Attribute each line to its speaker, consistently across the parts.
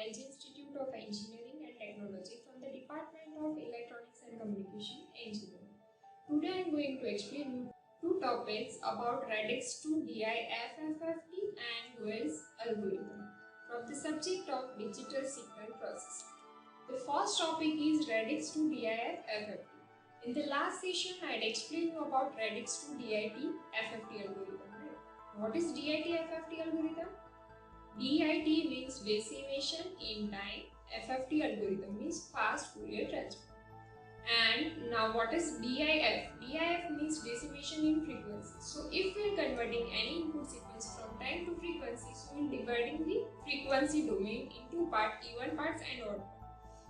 Speaker 1: LG Institute of Engineering and Technology from the Department of Electronics and Communication Engineering. Today I am going to explain you two topics about radix 2DI FFFT and Wales algorithm from the subject of digital signal processing. The first topic is radix 2DI FFT. In the last session I had explained you about radix 2DIT FFT algorithm. What is DIT FFT algorithm? DIT means decimation in time, FFT algorithm means fast Fourier transform. And now what is DIF? DIF means decimation in frequency. So if we are converting any input sequence from time to frequency, so we are dividing the frequency domain into even parts and odd parts.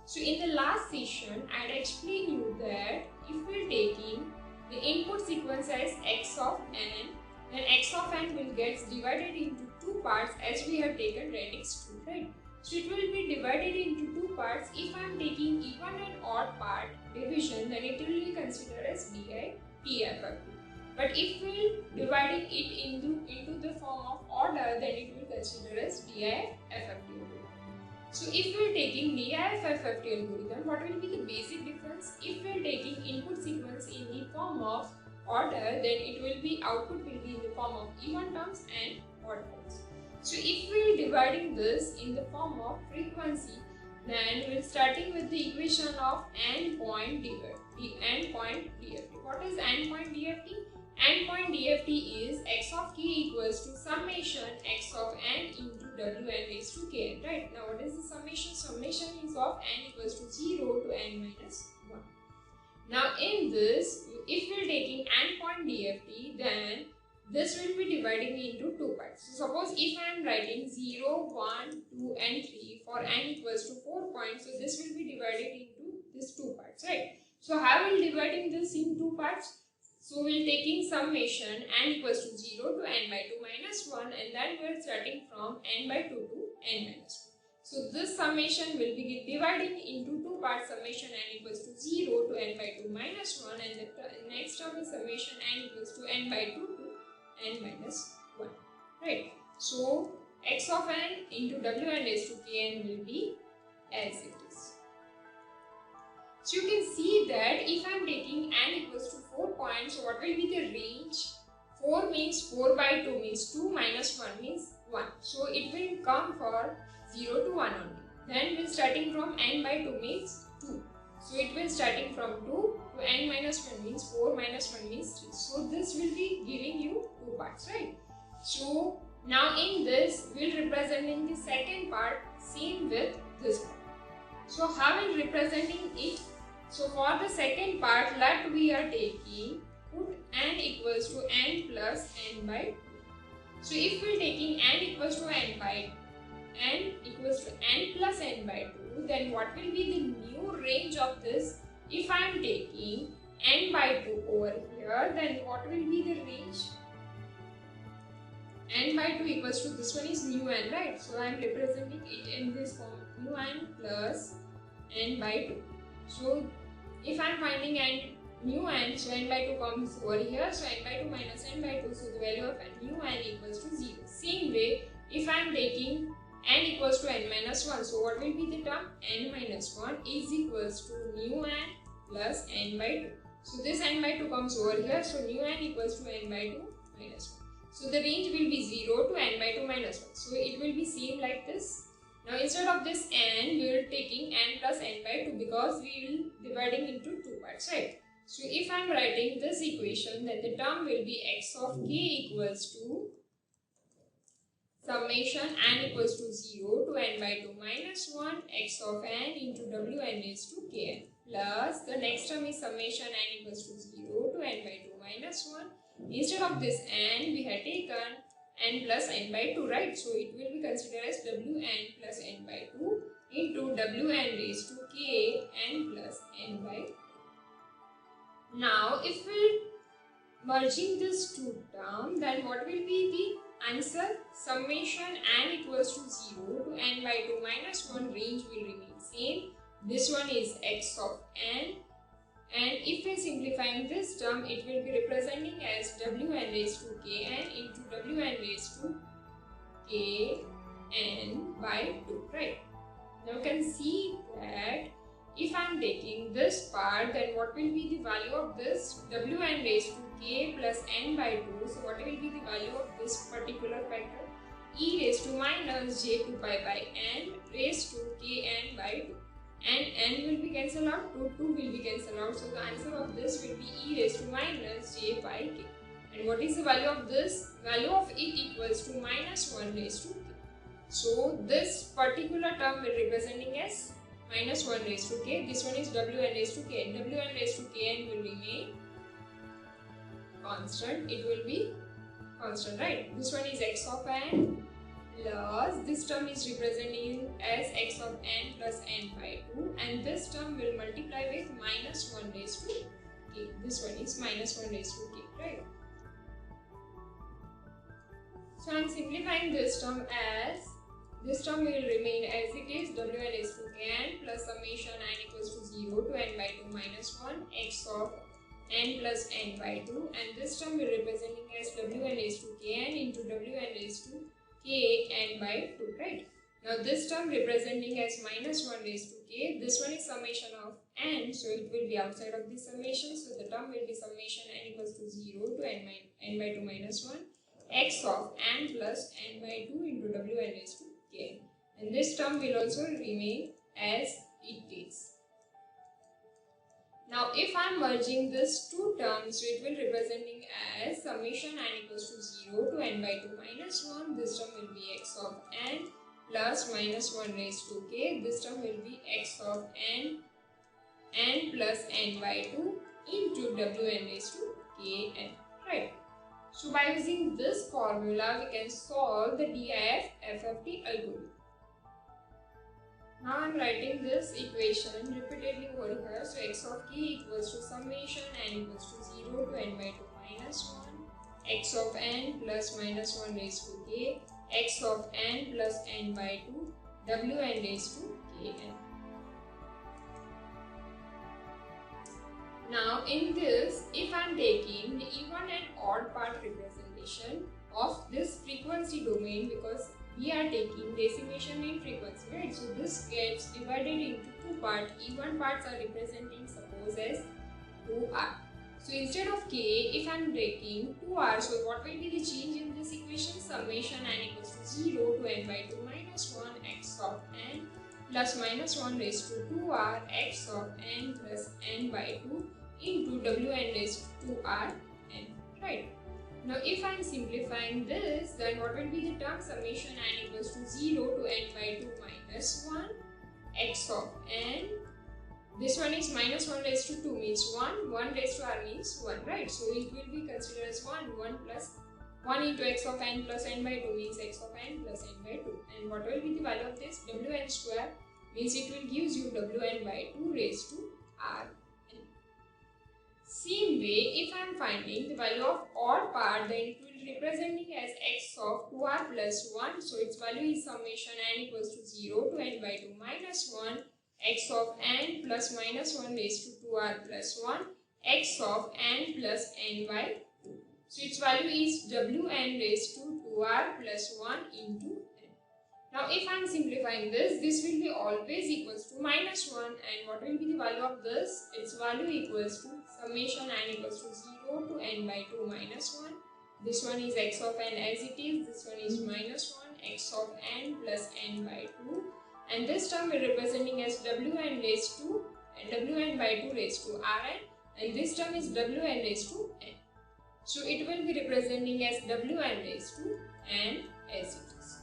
Speaker 1: So in the last session, I had explained you that if we are taking the input sequence as x of n, then x of n will get divided into two parts as we have taken radix 2, right? So it will be divided into two parts. If I am taking even and odd part division, then it will be considered as DIT-FFT. But if we are dividing it into the form of order, then it will be considered as DIF-FFT algorithm. So if we are taking DIF-FFT algorithm, what will be the basic difference? If we are taking input sequence in the form of order, then it will be output will be in the form of even terms and odd terms. So if we are dividing this in the form of frequency, then we are starting with the equation of endpoint DFT. What is endpoint DFT? Endpoint DFT is x of k equals to summation x of n into wn raised to kn. Right? Now what is the summation? Summation is of n equals to 0 to n minus 1. Now in this, if we are taking endpoint DFT, then this will be dividing into two parts. So suppose if I am writing 0, 1, 2 and 3 for n equals to 4 points, so this will be divided into these two parts, right? So how will dividing this in two parts? So we are taking summation n equals to 0 to n by 2 minus 1, and then we are starting from n by 2 to n minus 1. So this summation will be dividing into two parts, summation n equals to 0 to n by 2 minus 1, and the next term is summation n equals to n by 2 to n minus 1. Right. So x of n into wn raised to kn will be as it is. So you can see that if I am taking n equals to 4 points, so what will be the range? 4 means 4 by 2 means 2 minus 1 means 1. So it will come for 0 to 1 only. Then we are starting from n by 2 means 2. So it will starting from 2 to n minus 1 means 4 minus 1 means 3. So this will be giving you two parts, right? So now in this we will representing the second part same with this part. So how will representing it? So for the second part, let we are taking put n equals to n plus n by 2. So if we are taking n equals to n equals to n plus n by 2, then what will be the new range of this? If I am taking n by 2 over here, then what will be the range? N by 2 equals to, this one is nu n, right? So I am representing it in this form, nu n plus n by 2. So if I am finding nu n, so n by 2 comes over here, so n by 2 minus n by 2, so the value of nu n equals to 0. Same way, if I am taking n equals to n minus 1, so what will be the term? N minus 1 is equals to nu n plus n by 2. So this n by 2 comes over here, so nu n equals to n by 2 minus 1. So the range will be 0 to n by 2 minus 1. So it will be same like this. Now instead of this n, we are taking n plus n by 2 because we will dividing into two parts, right? So if I am writing this equation, then the term will be x of k equals to summation n equals to 0 to n by 2 minus 1 x of n into wn raised to kn, plus the next term is summation n equals to 0 to n by 2 minus 1. Instead of this n, we had taken n plus n by 2, right? So it will be considered as wn plus n by 2 into wn raised to k n plus n by 2. Now if we merging this two term, then what will be the answer? Summation n equals to 0 to n by 2 minus 1, range will remain same. This one is x of n, and if we are simplifying this term, it will be representing as wn raised to kn into wn raised to kn by 2, right? Now you can see that if I am taking this part, then what will be the value of this Wn raised to k plus n by 2. So what will be the value of this particular factor? E raised to minus j2 pi by n raised to kn by 2. And n will be cancelled out, 2 will be cancelled out. So the answer of this will be e raised to minus j pi k. And what is the value of this? Value of it equals to minus 1 raised to k. So this particular term will representing as minus 1 raised to k. This one is Wn raised to k. Wn raised to kn will remain constant. It will be constant, right? This one is x of n plus this term is representing as x of n plus n by 2, and this term will multiply with minus 1 raised to k. This one is minus 1 raised to k, right? So I am simplifying this term as this term will remain as it is, Wn raised to kn plus summation n equals to 0 to n by 2 minus 1 x of n plus n by 2, and this term will representing as Wn raised to kn into Wn raised to kn by 2, right? Now this term representing as minus 1 raised to k, this one is summation of n, so it will be outside of this summation, so the term will be summation n equals to 0 to n by 2 minus 1 x of n plus n by 2 into Wn raised to k, and this term will also remain as it is. Now if I am merging these two terms, so it will representing as summation n equals to 0 to n by 2 minus 1, this term will be x of n plus minus 1 raised to k, this term will be x of n plus n by 2 into Wn raised to kn, right? So by using this formula, we can solve the DIF FFT algorithm. Now I am writing this equation repeatedly over here. So x of k equals to summation n equals to 0 to n by 2 minus 1, x of n plus minus 1 raised to k, x of n plus n by 2, Wn raised to kn. Now in this, if I am taking the even and odd part representation of this frequency domain, because we are taking decimation in frequency, right? So this gets divided into two parts. Even parts are representing suppose as 2r. So instead of k, if I am taking 2r, so what will be the change in this equation? Summation n equals to 0 to n by 2 minus 1 x of n plus minus 1 raised to 2r x of n plus n by 2 into Wn raised to r n, right? Now if I am simplifying this, then what will be the term? Summation n equals to 0 to n by 2 minus 1 x of n. This one is minus 1 raised to 2 means 1, 1 raised to r means 1, right? So it will be considered as 1, 1 plus 1 into x of n plus n by 2 means x of n plus n by 2. And what will be the value of this? Wn square means it will gives you Wn by 2 raised to r. Same way, if I am finding the value of odd part, then it will representing as x of 2r plus 1. So its value is summation n equals to 0 to n by 2 minus 1 x of n plus minus 1 raised to 2r plus 1 x of n plus n by 2. So its value is Wn raised to 2r plus 1 into n. Now if I am simplifying this, this will be always equals to minus 1, and what will be the value of this? Its value equals to summation n equals to 0 to n by 2 minus 1. This one is x of n as it is, this one is minus 1 x of n plus n by 2, and this term is representing as Wn raised to Wn by 2 raised to Rn, and this term is Wn raised to n. So it will be representing as Wn raised to n as it is.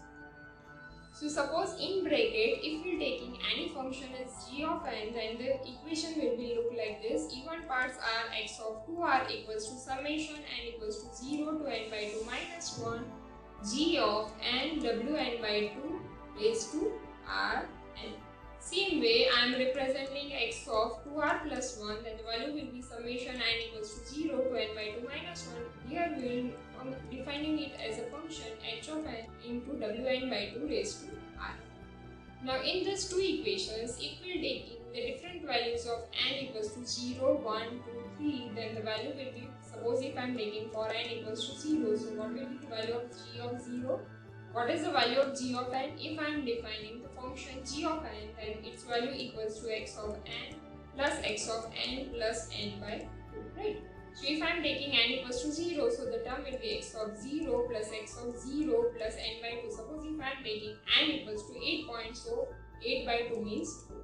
Speaker 1: So suppose in bracket, if we are taking any function as g of n, then the equation will be look like this. Even parts are x of 2r equals to summation n equals to 0 to n by 2 minus 1 g of n Wn by 2 raised to r n. Same way, I am representing x of 2r plus 1, then the value will be summation n equals to 0 to n by 2 minus 1. Here we will defining it as a function h of n into Wn by 2 raised to r. Now in these two equations, if we are taking the different values of n equals to 0, 1, 2, 3, then the value will be, suppose if I am taking for n equals to 0, so what will be the value of g of 0? What is the value of g of n? If I am defining the function g of n, then its value equals to x of n plus x of n plus n by 2, right? So if I am taking n equals to 0, so the term will be x of 0 plus x of 0 plus n by 2. Suppose if I am taking n equals to 8 points, so 8 by 2 means 4.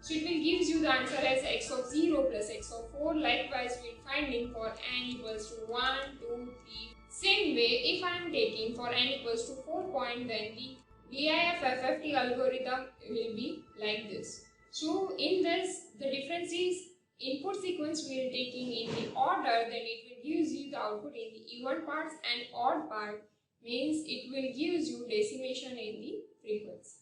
Speaker 1: So it will gives you the answer as x of 0 plus x of 4. Likewise, we will finding for n equals to 1, 2, 3. Same way, if I am taking for n equals to 4 point, then the DIF FFT algorithm will be like this. So in this, the difference is input sequence we are taking in the order, then it will gives you the output in the even parts, and odd part means it will gives you decimation in the frequency.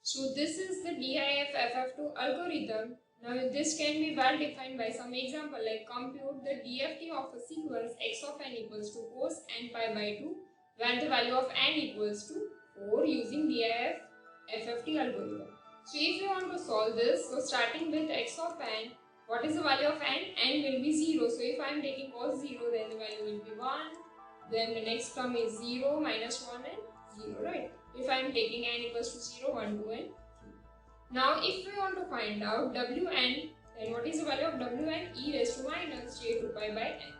Speaker 1: So this is the DIF FF2 algorithm. Now this can be well defined by some example, like compute the DFT of a sequence x of n equals to cos n pi by 2 when the value of n equals to 4 using DIF FFT algorithm. So if you want to solve this, so starting with x of n, what is the value of n? N will be 0. So if I am taking cos 0, then the value will be 1. Then the next term is 0, minus 1 and 0, right? If I am taking n equals to 0, 1, 2 and 3. Now if we want to find out Wn, then what is the value of Wn? E raised to minus j2 pi by n.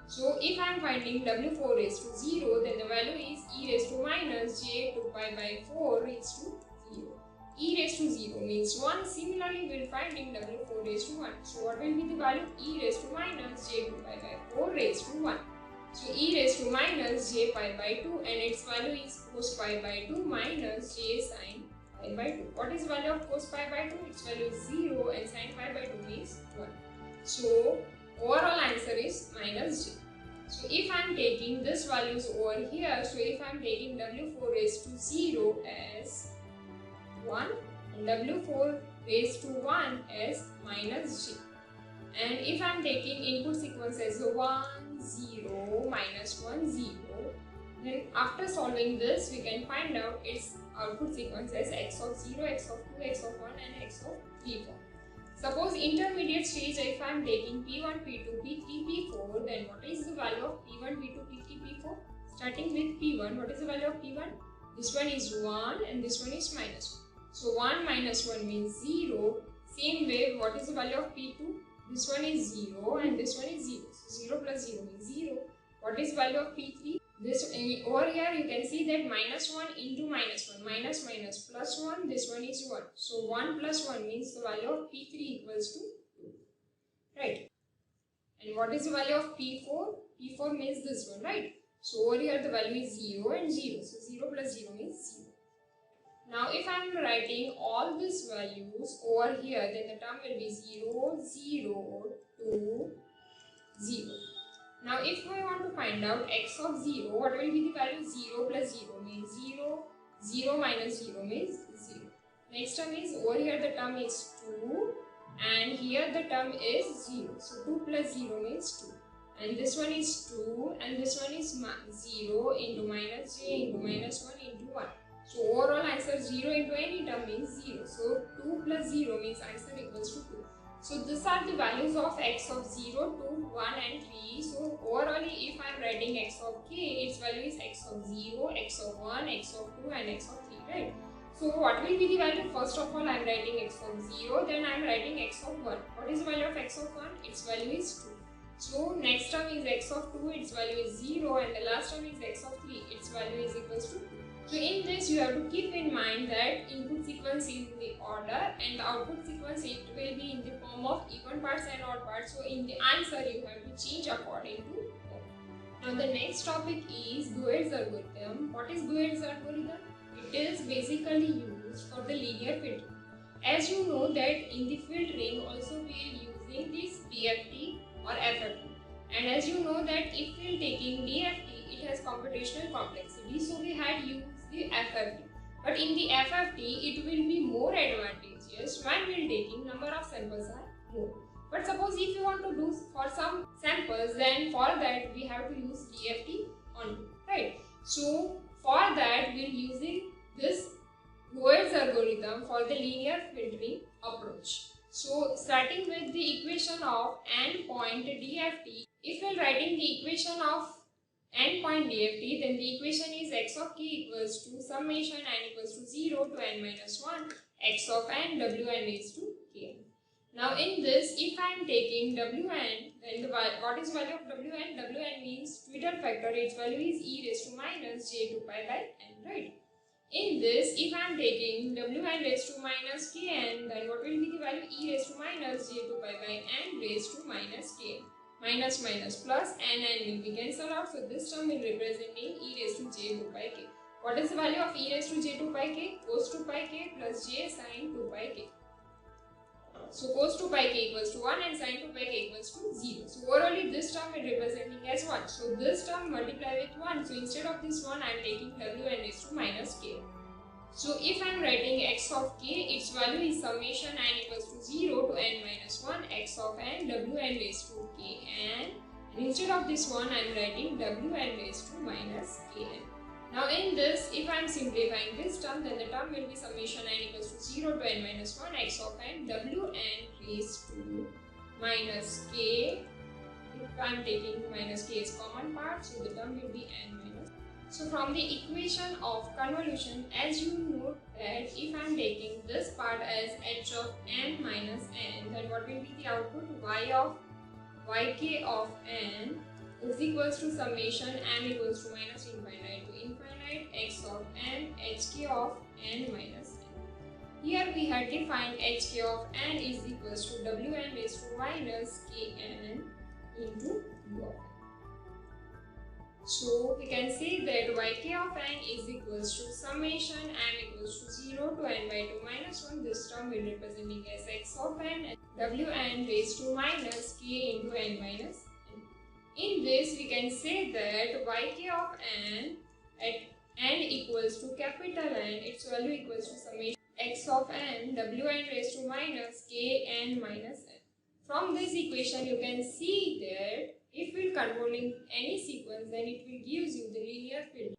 Speaker 1: So if I am finding W4 raised to 0, then the value is e raised to minus j2 pi by 4 raised to 0. E raised to 0 means 1. Similarly, we will finding W4 raised to 1. So what will be the value? E raised to minus j2 pi by 4 raised to 1. So e raised to minus j pi by 2, and its value is cos pi by 2 minus j sin pi by 2. What is the value of cos pi by 2? Its value is 0 and sin pi by 2 is 1. So overall answer is minus j. So if I am taking this values over here, so if I am taking W4 raised to 0 as 1 and W4 raised to 1 as minus j. And if I am taking input sequence as 1, 0, minus 1, 0, then after solving this, we can find out its output sequence as x of 0, x of 2, x of 1 and x of 3 form. Suppose intermediate stage, if I am taking P1, P2, P3, P4, then what is the value of P1, P2, P3, P4? Starting with P1, what is the value of P1? This one is 1 and this one is minus 1. So 1 minus 1 means 0. Same way, what is the value of P2? This one is 0 and this one is 0. So 0 plus 0 means 0. What is value of P3? This over here you can see that minus 1 into minus 1. Minus minus plus 1. This one is 1. So 1 plus 1 means the value of P3 equals to 2. Right. And what is the value of P4? P4 means this one, right? So over here the value is 0 and 0. So 0 plus 0 means 0. Now if I am writing all these values over here, then the term will be 0, 0, 2, 0. Now if we want to find out x of 0, what will be the value? 0 plus 0 means 0, 0 minus 0 means 0. Next term is, over here the term is 2 and here the term is 0. So 2 plus 0 means 2. And this one is 2 and this one is 0 into minus j into minus 1 into 1. So overall answer 0 into any term means 0. So 2 plus 0 means answer equals to 2. So these are the values of x of 0, 2, 1 and 3. So overall if I am writing x of k, its value is x of 0, x of 1, x of 2 and x of 3, right? So what will be the value? First of all I am writing x of 0, then I am writing x of 1. What is the value of x of 1? Its value is 2. So next term is x of 2, its value is 0 and the last term is x of 3, its value is equals to 2. So in this you have to keep in mind that input sequence is in the order and the output sequence it will be in the form of even parts and odd parts. So in the answer you have to change according to that. Now the next topic is Goel's algorithm. What is Goel's algorithm? It is basically used for the linear filtering. As you know that in the filtering also we are using this DFT or FFT. And as you know that if we are taking DFT, it has computational complexity. So we had used the FFT. But in the FFT, it will be more advantageous when we are taking number of samples are more. But suppose if you want to do for some samples, then for that we have to use DFT only, right? So for that we are using this Goel's algorithm for the linear filtering approach. So starting with the equation of n point DFT, if we are writing the equation of endpoint DFT, then the equation is x of k equals to summation n equals to 0 to n minus 1 x of n wn raised to kn. Now in this, if I am taking wn, then what is value of wn? Wn means twiddle factor, its value is e raised to minus j2 pi by n, right? In this, if I am taking wn raised to minus kn, then what will be the value? E raised to minus j2 pi by n raised to minus kn. Minus minus plus and will be cancelled out. So this term will representing e raised to j2 pi k. What is the value of e raised to j2 pi k? Cos 2 pi k plus j sin 2 pi k. So cos 2 pi k equals to 1 and sin 2 pi k equals to 0. So overall this term will representing as 1. So this term multiply with 1. So instead of this 1 I am taking wn raised to minus k. So if I am writing x of k, its value is summation n equals to 0 to n minus 1 x of n wn raised to k n. And instead of this 1 I am writing wn raised to minus kn. Now in this, if I am simplifying this term, then the term will be summation n equals to 0 to n minus 1 x of n wn raised to minus k. If I am taking minus k as common part, so the term will be n minus. So from the equation of convolution, as you note that if I am taking this part as h of n minus n, then what will be the output? Y of yk of n is equals to summation n equals to minus infinite to infinite x of n hk of n minus n. Here we had defined hk of n is equals to wn raised to minus kn into u of n. So we can say that yk of n is equals to summation n equals to 0 to n by 2 minus 1. This term will representing as x of n wn raised to minus k into n minus n. In this we can say that yk of n at n equals to capital N, its value equals to summation x of n wn raised to minus k n minus n. From this equation you can see that if we are controlling any sequence, then it will gives you the linear field